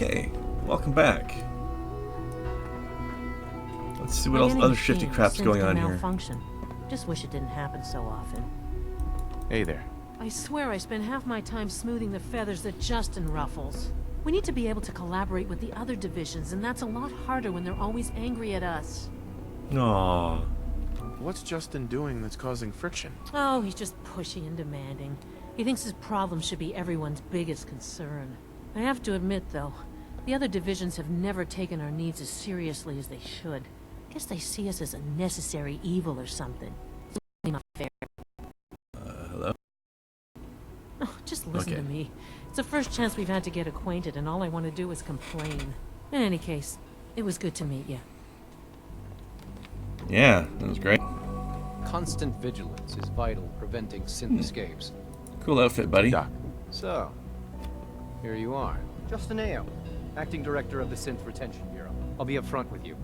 Okay, welcome back. Let's see what Like else any other machine, shifty crap's synth going can on here. malfunction. Just wish it didn't happen so often. Hey there. I swear I spend half my time smoothing the feathers that Justin ruffles. We need to be able to collaborate with the other divisions, and that's a lot harder when they're always angry at us. Aww. What's Justin doing that's causing friction? Oh, he's just pushy and demanding. He thinks his problem should be everyone's biggest concern. I have to admit, though, the other divisions have never taken our needs as seriously as they should. Guess they see us as a necessary evil or something. Not fair. Hello? Oh, just listen Okay. to me. It's the first chance we've had to get acquainted, and all I want to do is complain. In any case, it was good to meet you. Yeah, that was great. Constant vigilance is vital, preventing synth escapes. Cool outfit, buddy. Doc. So, here you are. Justin Ayo, Acting Director of the Synth Retention Bureau. I'll be upfront with you.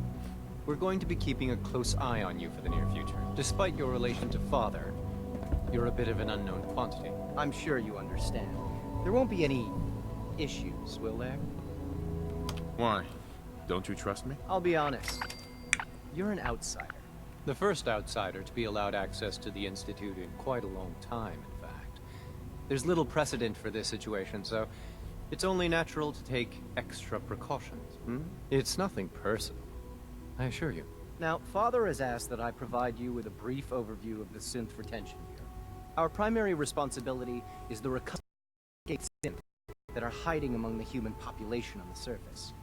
We're going to be keeping a close eye on you for the near future. Despite your relation to Father, you're a bit of an unknown quantity. I'm sure you understand. There won't be any issues, will there? Why? Don't you trust me? I'll be honest. You're an outsider. The first outsider to be allowed access to the Institute in quite a long time, in fact. There's little precedent for this situation, so it's only natural to take extra precautions. It's nothing personal, I assure you. Now, Father has asked that I provide you with a brief overview of the Synth Retention Bureau. Our primary responsibility is the recovery of synths that are hiding among the human population on the surface.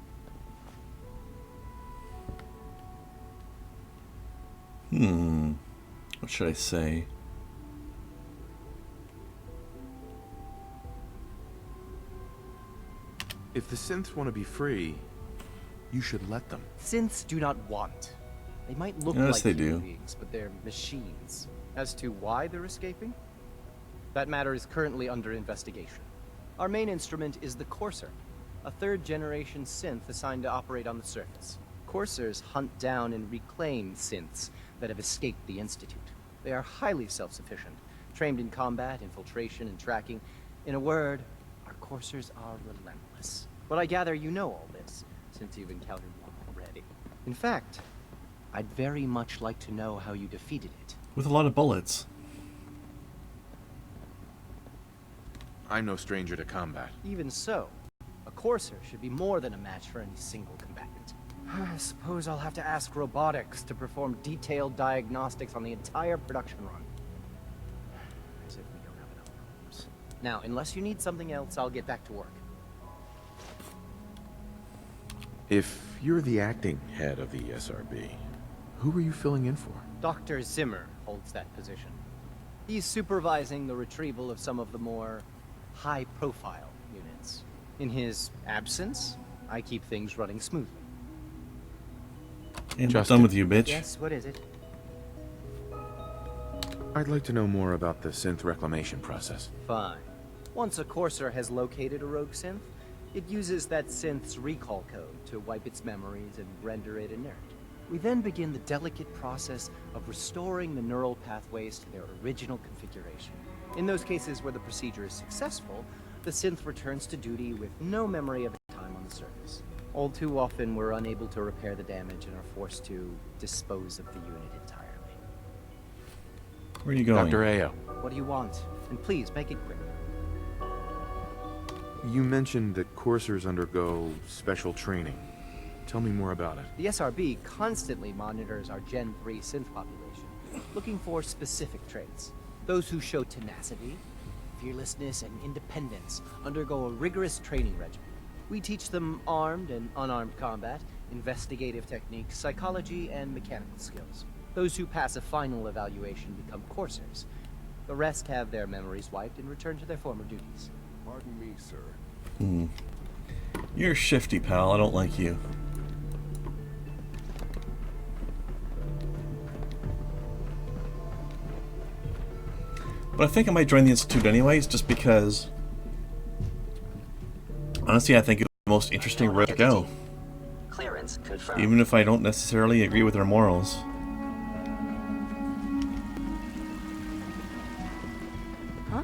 What should I say? If the synths want to be free, you should let them. Synths do not want. They might look Yes, like they human do. beings, but they're machines. As to why they're escaping? That matter is currently under investigation. Our main instrument is the Courser, a third-generation synth assigned to operate on the surface. Coursers hunt down and reclaim synths that have escaped the Institute. They are highly self-sufficient, trained in combat, infiltration, and tracking. In a word, our Coursers are relentless. But I gather you know all this, since you've encountered one already. In fact, I'd very much like to know how you defeated it. With a lot of bullets. I'm no stranger to combat. Even so, a Courser should be more than a match for any single combatant. I suppose I'll have to ask robotics to perform detailed diagnostics on the entire production run. As if we don't have enough problems. Now, unless you need something else, I'll get back to work. If you're the acting head of the SRB, who are you filling in for? Dr. Zimmer holds that position. He's supervising the retrieval of some of the more high-profile units. In his absence, I keep things running smoothly. And Justin. done with you, bitch. Yes, what is it? I'd like to know more about the synth reclamation process. Fine. Once a Courser has located a rogue synth, it uses that synth's recall code to wipe its memories and render it inert. We then begin the delicate process of restoring the neural pathways to their original configuration. In those cases where the procedure is successful, the synth returns to duty with no memory of its time on the surface. All too often, we're unable to repair the damage and are forced to dispose of the unit entirely. Where are you going? Dr. Ayo, What do you want? And please, make it quick. you mentioned that coursers undergo special training. Tell me more about it. The SRB constantly monitors our Gen 3 synth population, looking for specific traits. Those who show tenacity, fearlessness, and independence undergo a rigorous training regimen. We teach them armed and unarmed combat, investigative techniques, psychology, and mechanical skills. Those who pass a final evaluation become coursers. The rest have their memories wiped and return to their former duties. Pardon me, sir. You're shifty, pal. I don't like you. But I think I might join the Institute anyways, just because... Honestly, I think it's the most interesting route to go. Clearance confirmed. Even if I don't necessarily agree with their morals. Huh?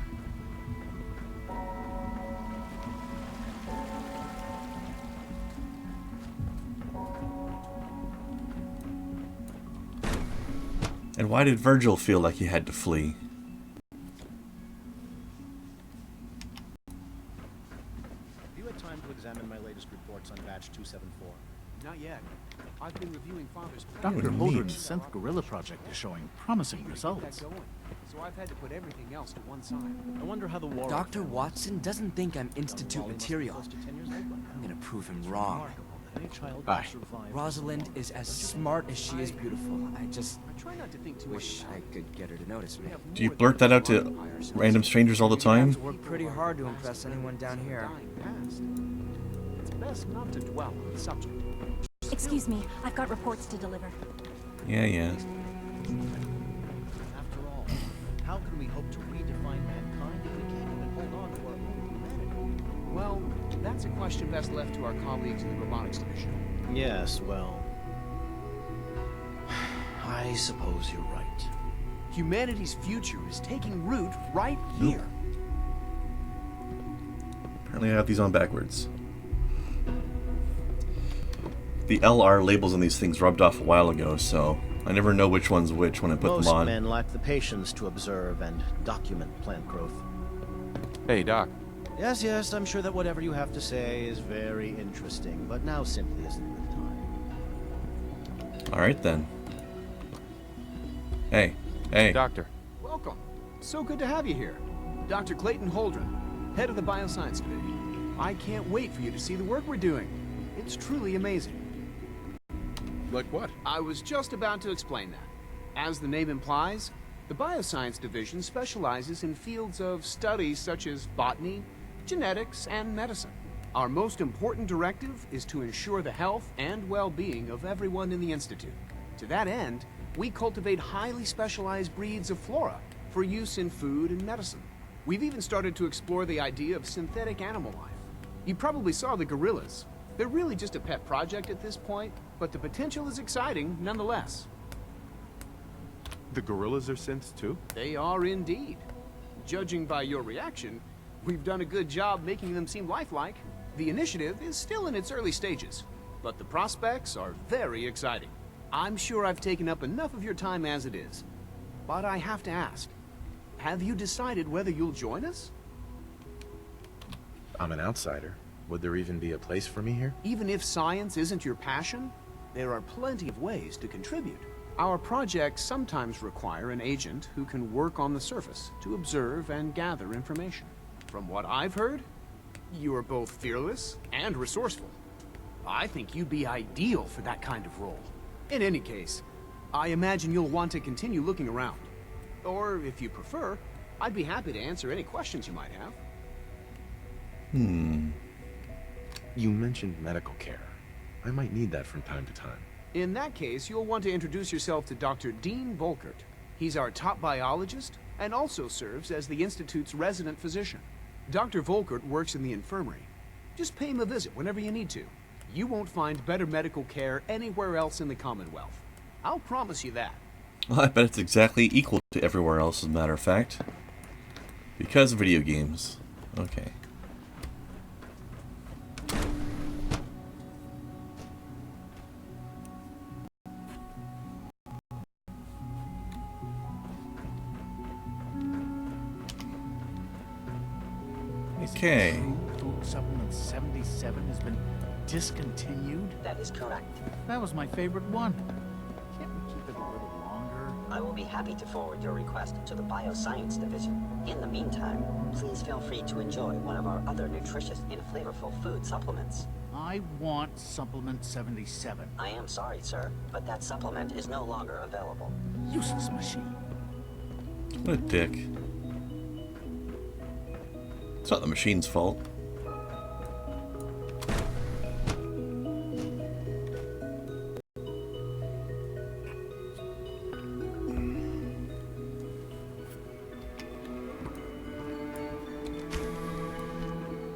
And why did Virgil feel like he had to flee? Have you had time to examine my latest reports on batch 274? Not yet. I've been reviewing Father's Dr. plan. Holder's synth gorilla project is showing promising Keep results. that going. So I've had to put everything else to one side. I wonder how the war. Dr. Watson doesn't think I'm Institute material. Close to 10 years old by now. I'm gonna prove him wrong. Remarkable that any child Bye. can survive. Rosalind is as smart as she is beautiful. I just I try not to think too wish much I could get her to notice me. Do you blurt that out to random strangers all the You have time? to work pretty hard to impress anyone down here. It's best not to dwell on the subject. Excuse me, I've got reports to deliver. Yeah. After all, how can we hope to redefine mankind if we can't even hold on to our own humanity? Well, that's a question best left to our colleagues in the robotics division. Yes, well, I suppose you're right. Humanity's future is taking root right here. Apparently I have these on backwards. The LR labels on these things rubbed off a while ago, so I never know which one's which when I put Most them on. men lack the patience to observe and document plant growth. Hey, Doc. Yes, I'm sure that whatever you have to say is very interesting, but now simply isn't the time. Alright then. Hey. Doctor. Welcome. So good to have you here. Dr. Clayton Holdren, head of the Bioscience Division. I can't wait for you to see the work we're doing. It's truly amazing. Like what? I was just about to explain that. As the name implies, the Bioscience Division specializes in fields of study such as botany, genetics, and medicine. Our most important directive is to ensure the health and well-being of everyone in the Institute. To that end, we cultivate highly specialized breeds of flora for use in food and medicine. We've even started to explore the idea of synthetic animal life. You probably saw the gorillas. They're really just a pet project at this point, but the potential is exciting nonetheless. The gorillas are synths too? They are indeed. Judging by your reaction, we've done a good job making them seem lifelike. The initiative is still in its early stages, but the prospects are very exciting. I'm sure I've taken up enough of your time as it is, but I have to ask, have you decided whether you'll join us? I'm an outsider. Would there even be a place for me here? Even if science isn't your passion, there are plenty of ways to contribute. Our projects sometimes require an agent who can work on the surface to observe and gather information. From what I've heard, you are both fearless and resourceful. I think you'd be ideal for that kind of role. In any case, I imagine you'll want to continue looking around. Or, if you prefer, I'd be happy to answer any questions you might have. You mentioned medical care. I might need that from time to time. In that case, you'll want to introduce yourself to Dr. Dean Volkert. He's our top biologist and also serves as the Institute's resident physician. Dr. Volkert works in the infirmary. Just pay him a visit whenever you need to. You won't find better medical care anywhere else in the Commonwealth. I'll promise you that. Well, I bet it's exactly equal to everywhere else, as a matter of fact. Because of video games. Okay. Okay. Food supplement 77 has been discontinued? That is correct. That was my favorite one. Can't we keep it a little longer? I will be happy to forward your request to the Bioscience Division. In the meantime, please feel free to enjoy one of our other nutritious and flavorful food supplements. I want supplement 77. I am sorry, sir, but that supplement is no longer available. Useless machine. What a dick. It's not the machine's fault.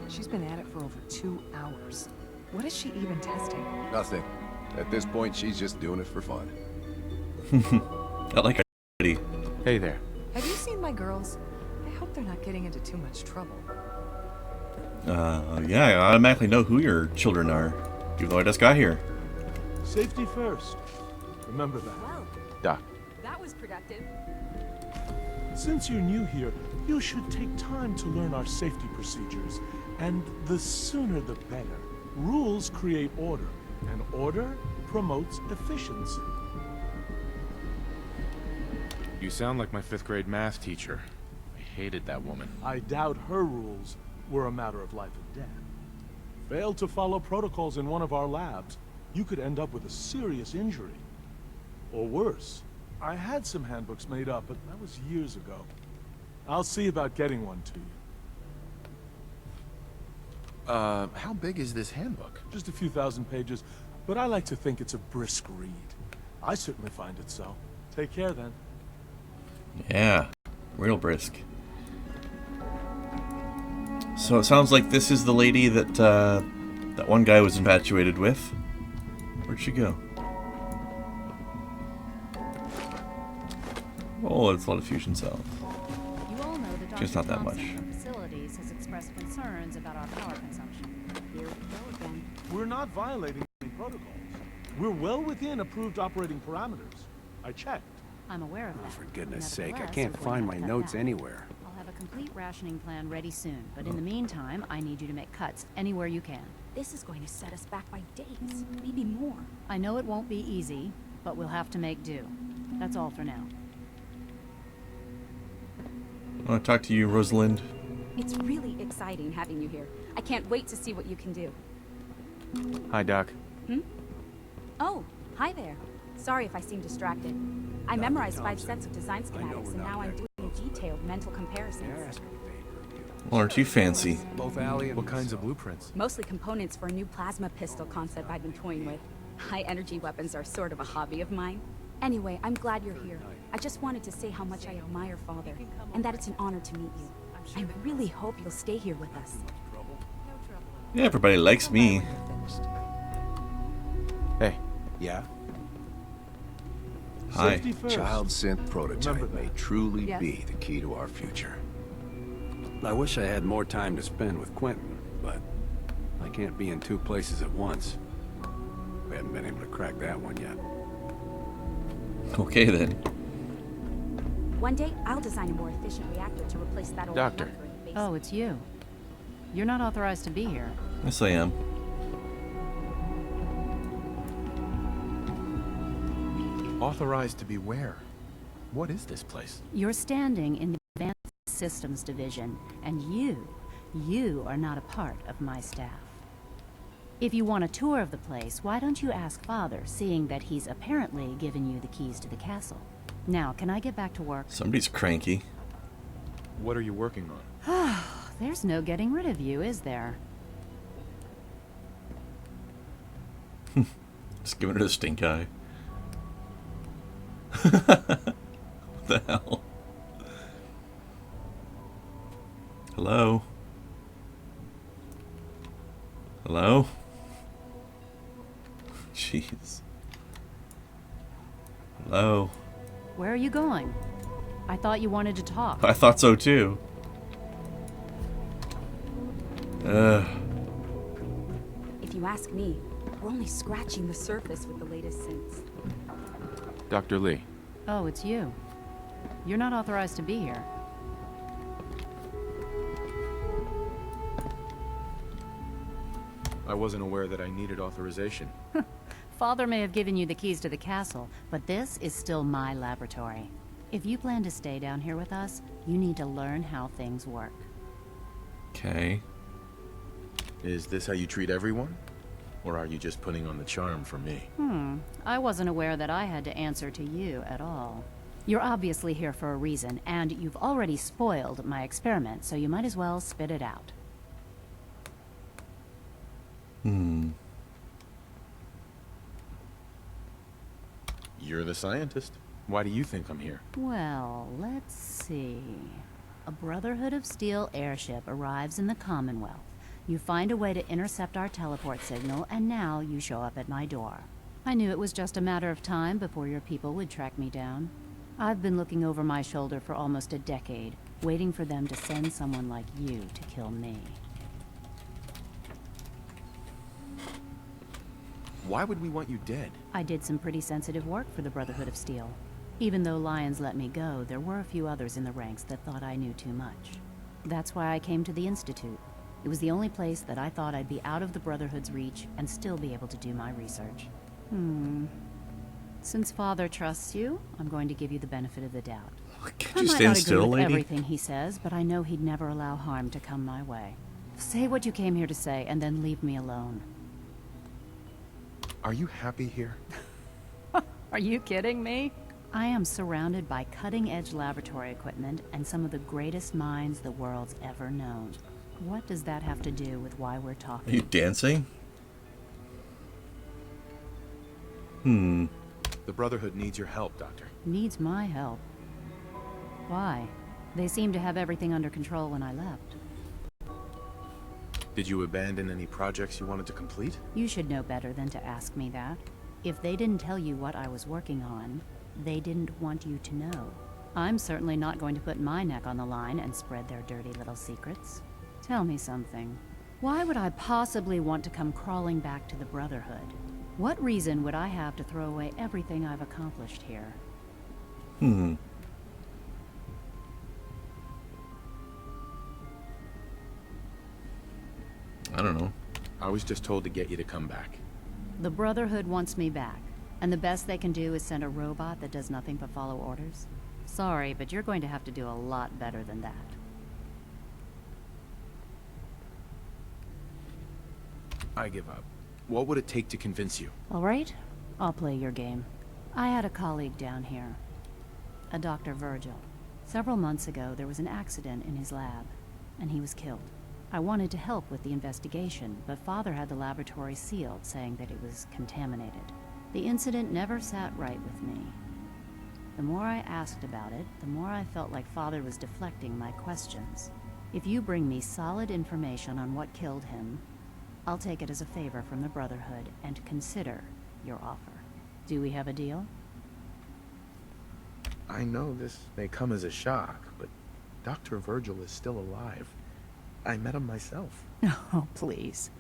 She's been at it for over 2 hours. What is she even testing? Nothing. At this point, she's just doing it for fun. I like her. Hey there. Have you seen my girls? I hope they're not getting into too much trouble. Yeah, I automatically know who your children are, even though I just got here. Safety first. Remember that. Well, Doc. that was productive. Since you're new here, you should take time to learn our safety procedures. And the sooner the better. Rules create order, and order promotes efficiency. You sound like my 5th grade math teacher. I hated that woman. I doubt her rules were a matter of life and death. Fail to follow protocols in one of our labs, you could end up with a serious injury. Or worse. I had some handbooks made up, but that was years ago. I'll see about getting one to you. How big is this handbook? Just a few thousand pages, but I like to think it's a brisk read. I certainly find it so. Take care, then. Yeah, real brisk. So it sounds like this is the lady that that one guy was infatuated with. Where'd she go? Oh, it's a lot of fusion cells. You all know that Dr. Just not that much. Thompson from Facilities has expressed concerns about our power consumption. Here we go again. We're not violating any protocols. We're well within approved operating parameters. I checked. I'm aware of that. For goodness sake, I Nevertheless, can't we're going find to my cut notes back. anywhere. I'll have a complete rationing plan ready soon, but in the meantime, I need you to make cuts anywhere you can. This is going to set us back by days, maybe more. I know it won't be easy, but we'll have to make do. That's all for now. I want to talk to you, Rosalind. It's really exciting having you here. I can't wait to see what you can do. Hi, Doc. Oh, hi there. Sorry if I seem distracted. I memorized 5 sets of design schematics, and now I'm doing detailed mental comparisons. Well, aren't you fancy? Both Allie and What kinds of blueprints? Mostly components for a new plasma pistol concept I've been toying with. High-energy weapons are sort of a hobby of mine. Anyway, I'm glad you're here. I just wanted to say how much I admire Father, and that it's an honor to meet you. I really hope you'll stay here with us. Yeah, everybody likes me. Hey. Yeah? Hi. Safety first. Child synth prototype Remember that. may truly Yes. be the key to our future. I wish I had more time to spend with Quentin, but I can't be in 2 places at once. We haven't been able to crack that one yet. Okay then. One day, I'll design a more efficient reactor to replace that old Doctor. bunker in the basement. Oh, it's you. You're not authorized to be here. Yes, I am. Authorized to be where? What is this place? You're standing in the Advanced Systems Division, and you are not a part of my staff. If you want a tour of the place, why don't you ask Father, seeing that he's apparently given you the keys to the castle? Now, can I get back to work? Somebody's cranky. What are you working on? There's no getting rid of you, is there? Just giving it a stink eye. What the hell? Hello? Hello? Jeez. Hello? Where are you going? I thought you wanted to talk. I thought so too. If you ask me, we're only scratching the surface with the latest synths. Dr. Lee. Oh, it's you. You're not authorized to be here. I wasn't aware that I needed authorization. Father may have given you the keys to the castle, but this is still my laboratory. If you plan to stay down here with us, you need to learn how things work. Okay. Is this how you treat everyone? Or are you just putting on the charm for me? I wasn't aware that I had to answer to you at all. You're obviously here for a reason, and you've already spoiled my experiment, so you might as well spit it out. You're the scientist. Why do you think I'm here? Well, let's see. A Brotherhood of Steel airship arrives in the Commonwealth. You find a way to intercept our teleport signal, and now you show up at my door. I knew it was just a matter of time before your people would track me down. I've been looking over my shoulder for almost a decade, waiting for them to send someone like you to kill me. Why would we want you dead? I did some pretty sensitive work for the Brotherhood of Steel. Even though Lyons let me go, there were a few others in the ranks that thought I knew too much. That's why I came to the Institute. It was the only place that I thought I'd be out of the Brotherhood's reach and still be able to do my research. Since Father trusts you, I'm going to give you the benefit of the doubt. Can't I you might stand not agree still, with lady? everything he says, but I know he'd never allow harm to come my way. Say what you came here to say, and then leave me alone. Are you happy here? Are you kidding me? I am surrounded by cutting-edge laboratory equipment and some of the greatest minds the world's ever known. What does that have to do with why we're Are talking? you dancing? The Brotherhood needs your help, Doctor. Needs my help. Why? They seemed to have everything under control when I left. Did you abandon any projects you wanted to complete? You should know better than to ask me that. If they didn't tell you what I was working on, they didn't want you to know. I'm certainly not going to put my neck on the line and spread their dirty little secrets. Tell me something. Why would I possibly want to come crawling back to the Brotherhood? What reason would I have to throw away everything I've accomplished here? I don't know. I was just told to get you to come back. The Brotherhood wants me back, and the best they can do is send a robot that does nothing but follow orders. Sorry, but you're going to have to do a lot better than that. I give up. What would it take to convince you? All right, I'll play your game. I had a colleague down here, a Dr. Virgil. Several months ago, there was an accident in his lab, and he was killed. I wanted to help with the investigation, but Father had the laboratory sealed, saying that it was contaminated. The incident never sat right with me. The more I asked about it, the more I felt like Father was deflecting my questions. If you bring me solid information on what killed him, I'll take it as a favor from the Brotherhood and consider your offer. Do we have a deal? I know this may come as a shock, but Dr. Virgil is still alive. I met him myself. Oh, please.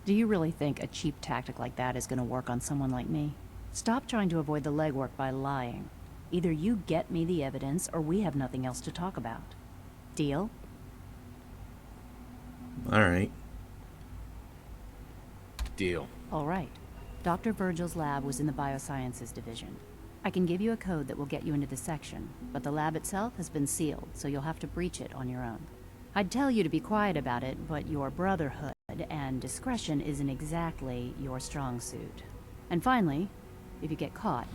Do you really think a cheap tactic like that is going to work on someone like me? Stop trying to avoid the legwork by lying. Either you get me the evidence, or we have nothing else to talk about. Deal? Alright. Deal. All right. Dr. Virgil's lab was in the Biosciences Division. I can give you a code that will get you into the section, but the lab itself has been sealed, so you'll have to breach it on your own. I'd tell you to be quiet about it, but your Brotherhood and discretion isn't exactly your strong suit. And finally, if you get caught,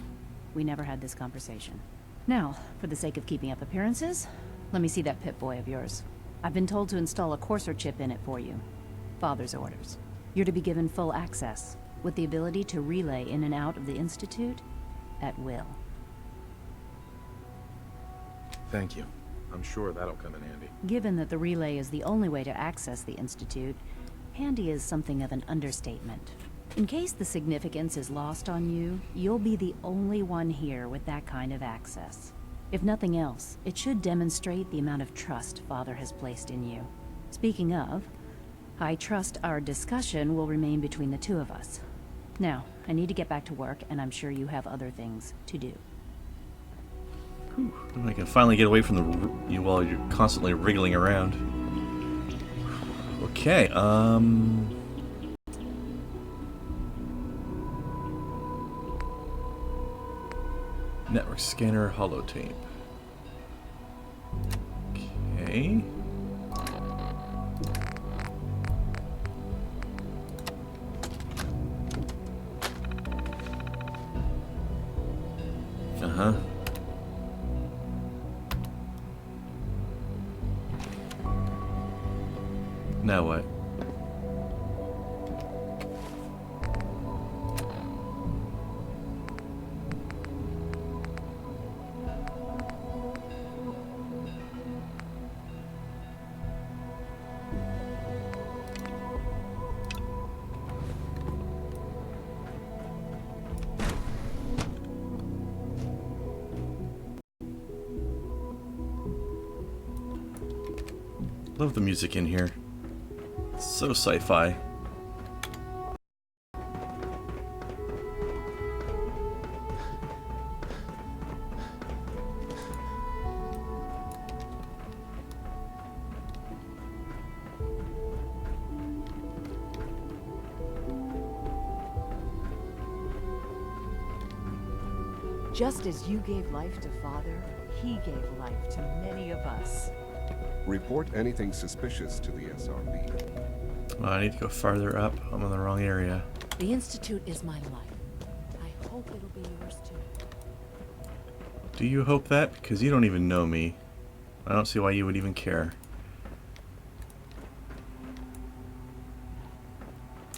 we never had this conversation. Now, for the sake of keeping up appearances, let me see that Pip-Boy of yours. I've been told to install a courser chip in it for you. Father's orders. You're to be given full access, with the ability to relay in and out of the Institute at will. Thank you. I'm sure that'll come in handy. Given that the relay is the only way to access the Institute, handy is something of an understatement. In case the significance is lost on you, you'll be the only one here with that kind of access. If nothing else, it should demonstrate the amount of trust Father has placed in you. Speaking of, I trust our discussion will remain between the two of us. Now, I need to get back to work, and I'm sure you have other things to do. I can finally get away from the, while you're constantly wriggling around. Okay, network scanner, holotape. Okay. Uh-huh. Now what? Love the music in here. It's so sci-fi. Just as you gave life to Father, he gave life to many of us. Report anything suspicious to the SRB. Well, I need to go farther up. I'm in the wrong area. The Institute is my life. I hope it'll be yours too. Do you hope that? Because you don't even know me. I don't see why you would even care.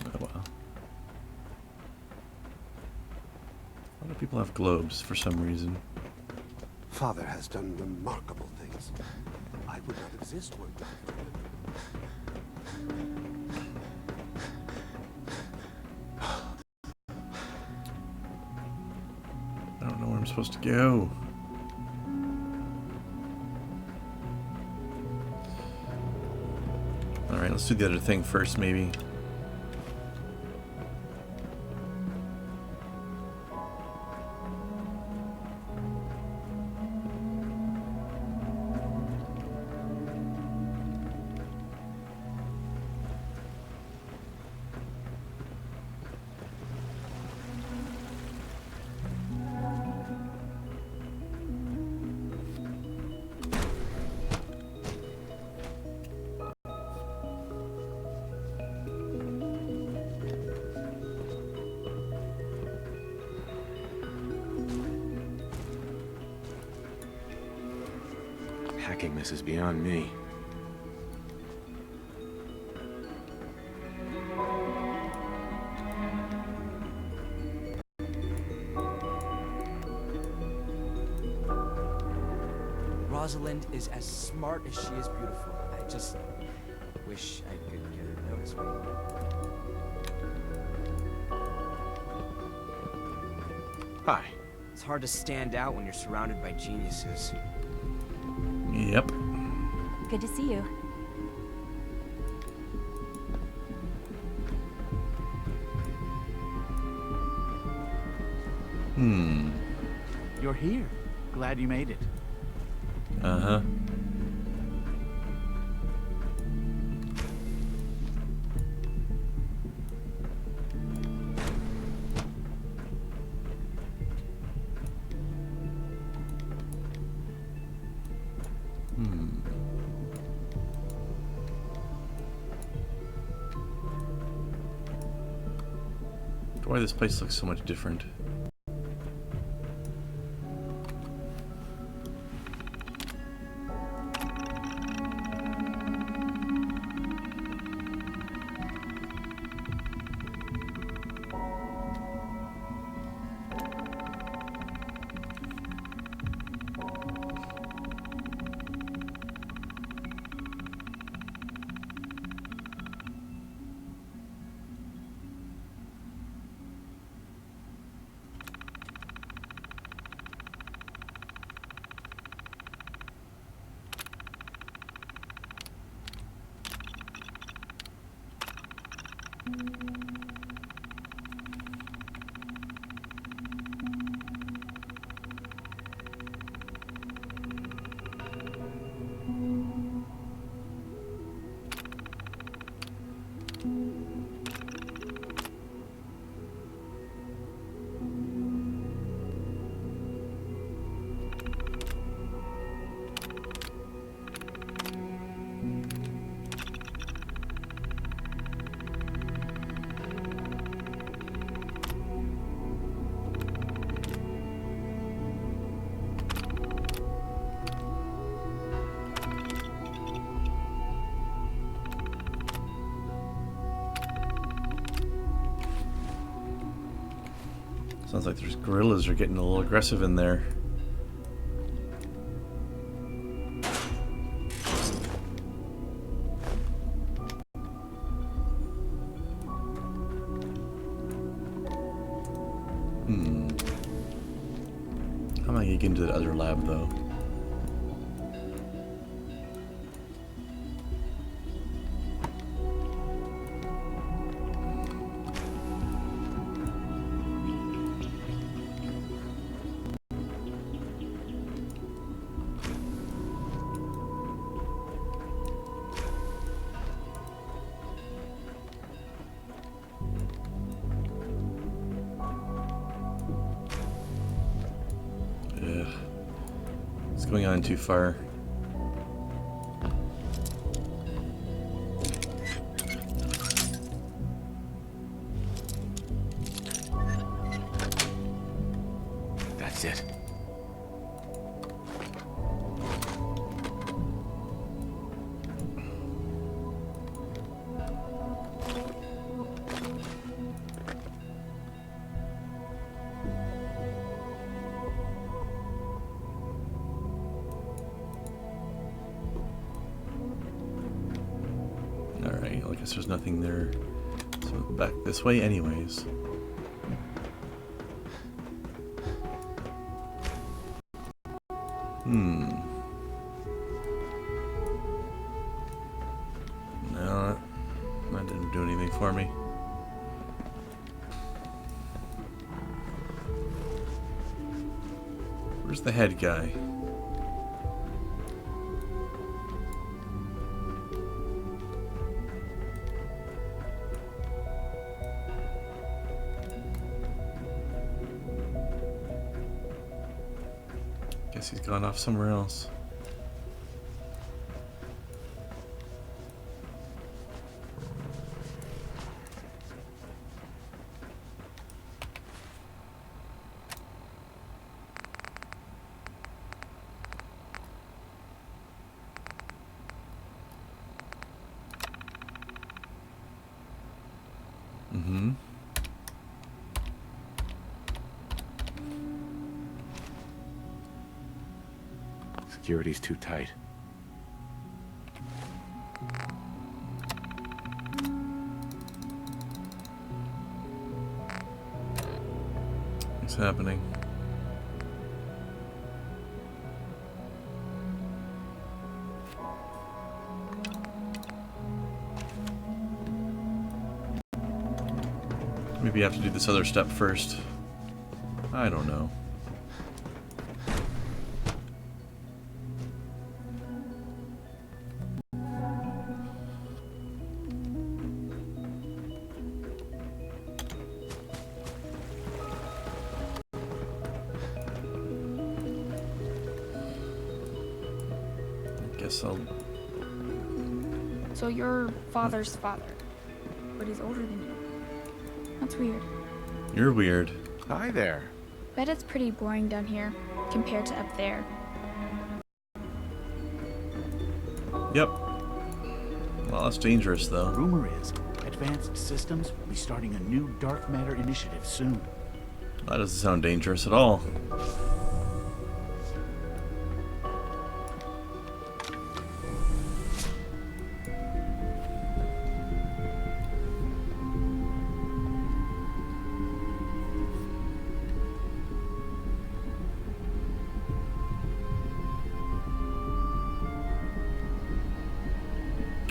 Oh well. A lot of people have globes for some reason. Father has done remarkable things. I would not exist were it not for him. I don't know where I'm supposed to go. Alright, let's do the other thing first, maybe. Hacking this is beyond me. Rosalind is as smart as she is beautiful. I just wish I could get her to notice me. Hi. It's hard to stand out when you're surrounded by geniuses. Yep. Good to see you. You're here. Glad you made it. Uh-huh. Why this place looks so much different. Sounds like there's gorillas are getting a little aggressive in there. How am I gonna get into the other lab though? going on too far. That's it. Alright, I guess there's nothing there. So back this way anyways. No, that didn't do anything for me. Where's the head guy? Guess he's gone off somewhere else. Mm-hmm. Security's too tight. What's happening? Maybe I have to do this other step first. I don't know. Guess I'll... So your father's father, but he's older than you. That's weird. You're weird. Hi there. Bet it's pretty boring down here compared to up there. Yep. Well, that's dangerous, though. Rumor is, Advanced Systems will be starting a new dark matter initiative soon. That doesn't sound dangerous at all.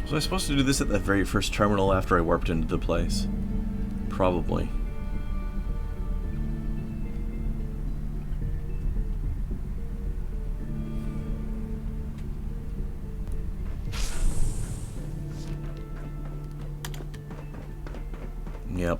Was I supposed to do this at the very first terminal after I warped into the place? Probably. Yep.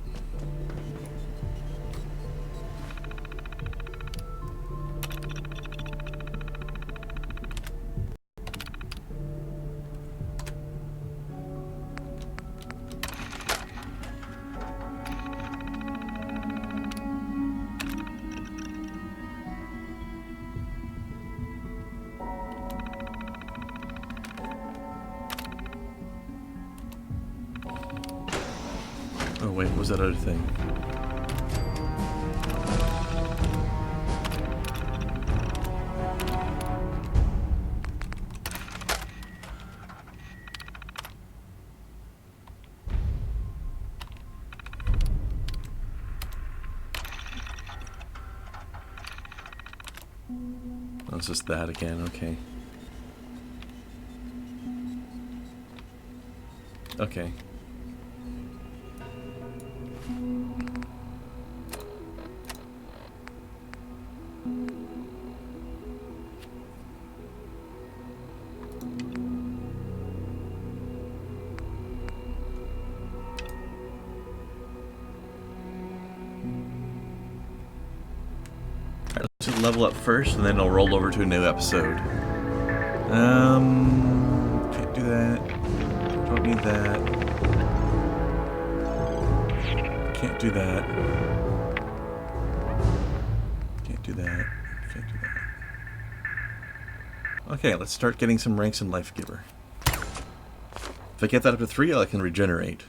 Oh wait, what was that other thing? Oh, it's just that again, okay. Okay. level up first, and then it'll roll over to a new episode. Can't do that. Don't need that. Can't do that. Can't do that. Can't do that. Okay, let's start getting some ranks in Life Giver. If I get that up to 3, I can regenerate.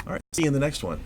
Alright, see you in the next one.